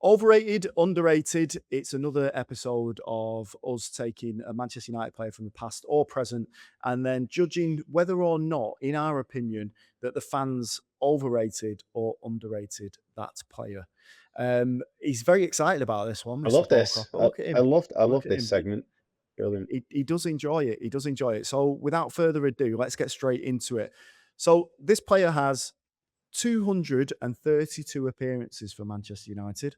Overrated, underrated. It's another episode of us taking a Manchester United player from the past or present and then judging whether or not, in our opinion, that the fans overrated or underrated that player. He's very excited about this one, I Mr. love this. Ballcropper. Look at I him. loved I Look love at this him. segment. Brilliant. He does enjoy it. He does enjoy it. So without further ado, let's get straight into it. So this player has 232 appearances for Manchester United,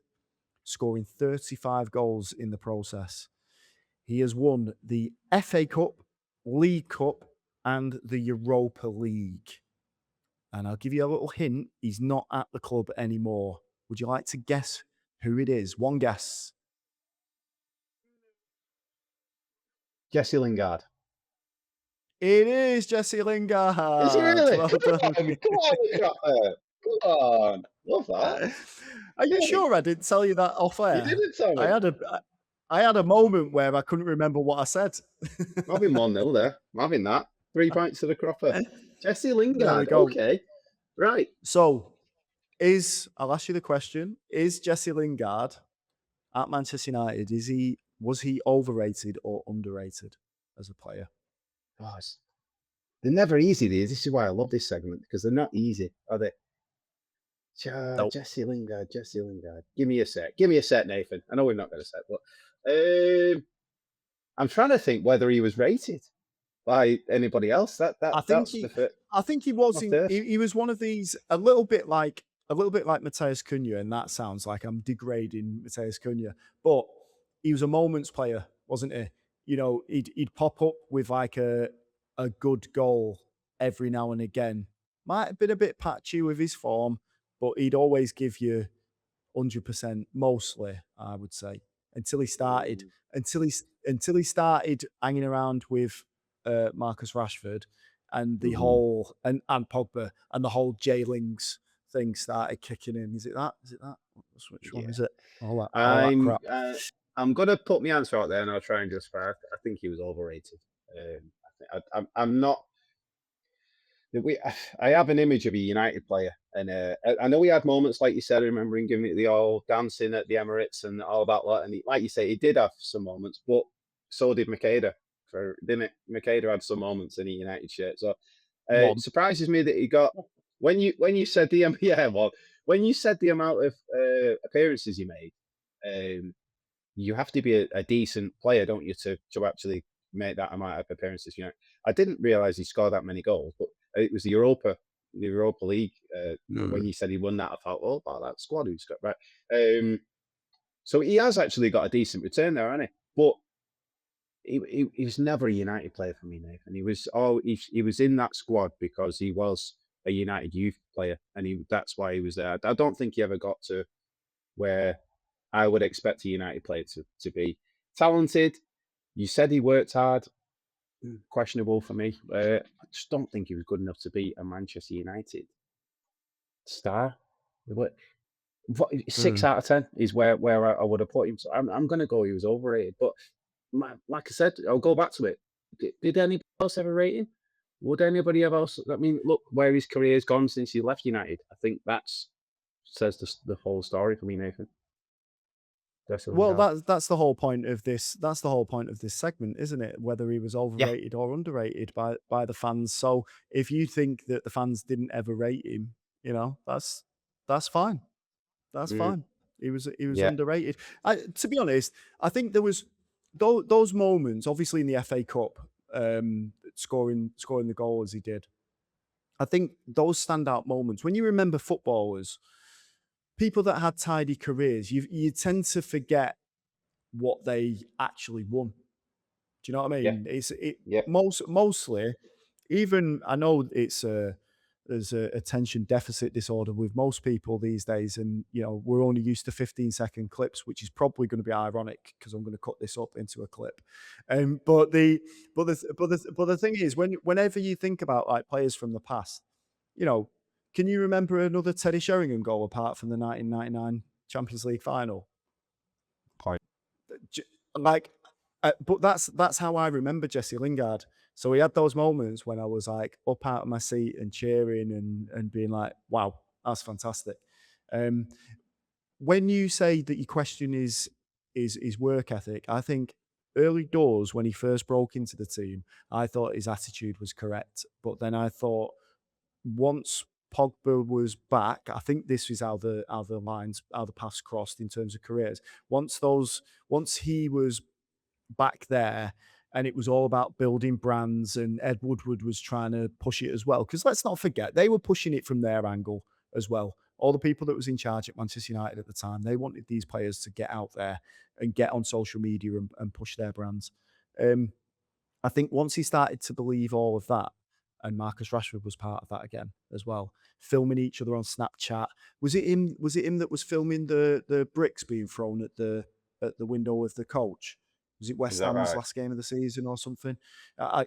scoring 35 goals in the process. He has won the FA Cup, League Cup, and the Europa League. And I'll give you a little hint, he's not at the club anymore. Would you like to guess who it is? One guess. Jesse Lingard. It is Jesse Lingard. Is he really? Well Come done. on, come on, Cropper. Come on. Love that. Are you Hey, sure I didn't tell you that off you air? didn't tell I me. had a moment where I couldn't remember what I said. I'm having 1-0 there. I'm having that. 3 points to the Cropper. Jesse There we Lingard. go. Okay. Right. So, I'll ask you the question, is Jesse Lingard at Manchester United, was he overrated or underrated as a player? Oh, they're never easy, these. This is why I love this segment, because they're not easy, are they? Nope. Jesse Lingard, Jesse Lingard. Give me a set. Give me a set, Nathan. I know we've not got a set, but I'm trying to think whether he was rated by anybody else. I think That's he the fit. I think he was What's in this? he was one of these a little bit like Mateus Cunha, and that sounds like I'm degrading Mateus Cunha, but he was a moments player, wasn't he? You know, he'd pop up with like a good goal every now and again. Might have been a bit patchy with his form, but he'd always give you 100% mostly, I would say, until he started Mm, until he started hanging around with Marcus Rashford and the mhm. whole and Pogba and the whole J-Lings thing started kicking in. Is it that? Is it that? Which one Yeah. is it? All that I'm crap. uh, I'm gonna put my answer out there, and I'll try and justify it. I think he was overrated. I'm not. We, I have an image of a United player, and I know he had moments like you said. I remember him giving it the old dancing at the Emirates and all that lot. And like you say, he did have some moments, but so did Makeda. Didn't it? Makeda had some moments in a United shirt. So it One. surprises me that he got when you said the yeah, well, when you said the amount of appearances he made, you have to be a decent player, don't you, to actually make that amount of appearances? You know, I didn't realize he scored that many goals, but it was the Europa League. When you said he won that, I thought, oh, about that squad who's got right. So he has actually got a decent return there, hasn't he? But he was never a United player for me, Nathan. He was in that squad because he was a United youth player, and that's why he was there. I don't think he ever got to where I would expect a United player to be talented. You said he worked hard. Questionable for me. I just don't think he was good enough to be a Manchester United star. What- 6 Mm. out of 10 is where I would have put him. So I'm going to go he was overrated. But like I said, I'll go back to it. Did anybody else ever rate him? Would anybody else? I mean, look where his career's gone since he left United. I think that's says the whole story for me, Nathan. Jesse Well, Lingard. that's the whole point of this. That's the whole point of this segment, isn't it? Whether he was Yeah. overrated or underrated by the fans. So if you think that the fans didn't ever rate him, you know, that's fine. That's Mm, fine. He was yeah. underrated. To be honest, I think there was those moments, obviously in the FA Cup, scoring the goal as he did. I think those standout moments when you remember footballers, people that had tidy careers, you tend to forget what they actually won. Do you know what I Yeah. mean? Yeah. Mostly, even I know there's a attention deficit disorder with most people these days, and you know we're only used to 15-second clips, which is probably going to be ironic because I'm going to cut this up into a clip. But the thing is, whenever you think about like players from the past, you know, can you remember another Teddy Sheringham goal apart from the 1999 Champions League final? Point. J- like, but that's how I remember Jesse Lingard. So he had those moments when I was like up out of my seat and cheering and being like, "Wow, that's fantastic." Um, when you say that you question his work ethic, I think early doors when he first broke into the team, I thought his attitude was correct. But then I thought once Pogba was back, I think this was how the paths crossed in terms of careers. Once he was back there and it was all about building brands and Ed Woodward was trying to push it as well. Because let's not forget, they were pushing it from their angle as well. All the people that was in charge at Manchester United at the time, they wanted these players to get out there and get on social media and push their brands. Um, I think once he started to believe all of that, and Marcus Rashford was part of that again as well, filming each other on Snapchat. Was it him? Was it him that was filming the bricks being thrown at the window of the coach? Was it Is West that Ham's right? last game of the season or something? I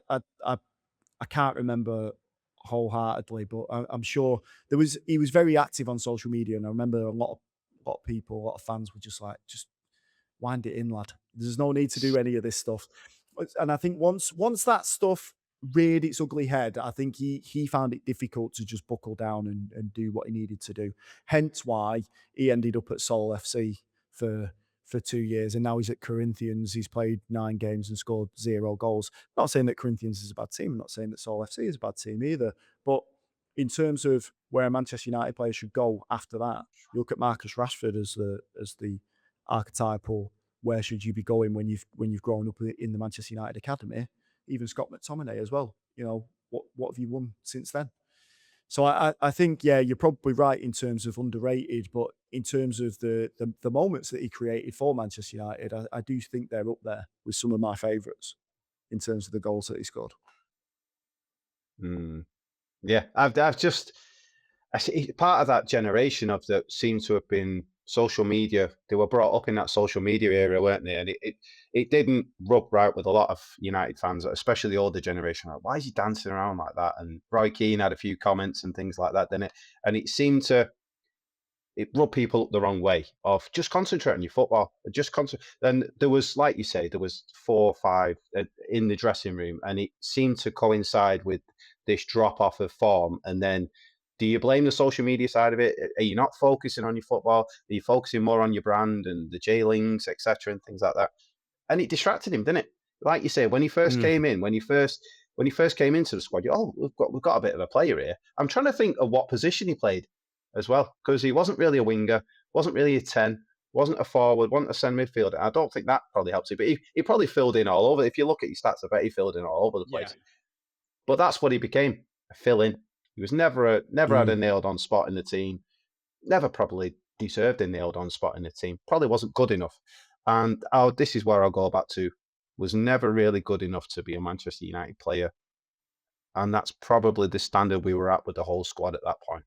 can't remember wholeheartedly, but I'm sure there was. He was very active on social media, and I remember a lot of people, a lot of fans were just like, just wind it in, lad. There's no need to do any of this stuff. And I think once that stuff reared its ugly head, I think he found it difficult to just buckle down and do what he needed to do. Hence why he ended up at Seoul FC for 2 years, and now he's at Corinthians. He's played 9 games and scored 0 goals. Not saying that Corinthians is a bad team. I'm not saying that Seoul FC is a bad team either. But in terms of where a Manchester United player should go after that, you look at Marcus Rashford as the archetypal where should you be going when you've grown up in the Manchester United academy. Even Scott McTominay as well. What have you won since then? So I think, yeah, you're probably right in terms of underrated, but in terms of the moments that he created for Manchester United, I do think they're up there with some of my favourites in terms of the goals that he scored. Mm. Yeah, I've just I see part of that generation of that seem to have been social media. They were brought up in that social media era, weren't they? And it didn't rub right with a lot of United fans, especially the older generation. Like, why is he dancing around like that? And Roy Keane had a few comments and things like that, didn't it? And it seemed to it rubbed people up the wrong way of just concentrate on your football. Just concentrate. And there was, like you say, there was 4 or 5 in the dressing room, and it seemed to coincide with this drop off of form. And then, do you blame the social media side of it? Are you not focusing on your football? Are you focusing more on your brand and the J Lings, etc., and things like that? And it distracted him, didn't it? Like you say, when he first Mm. came in, when he first came into the squad, we've got a bit of a player here. I'm trying to think of what position he played as well, because he wasn't really a winger, wasn't really a 10, wasn't a forward, wasn't a centre midfielder. I don't think that probably helps him, but he probably filled in all over. If you look at his stats, I bet he filled in all over the Yeah. place. But that's what he became, a fill in. He was never had a Mm. nailed on spot in the team, never probably deserved a nailed on spot in the team, probably wasn't good enough. And this is where I'll go back to, was never really good enough to be a Manchester United player. And that's probably the standard we were at with the whole squad at that point.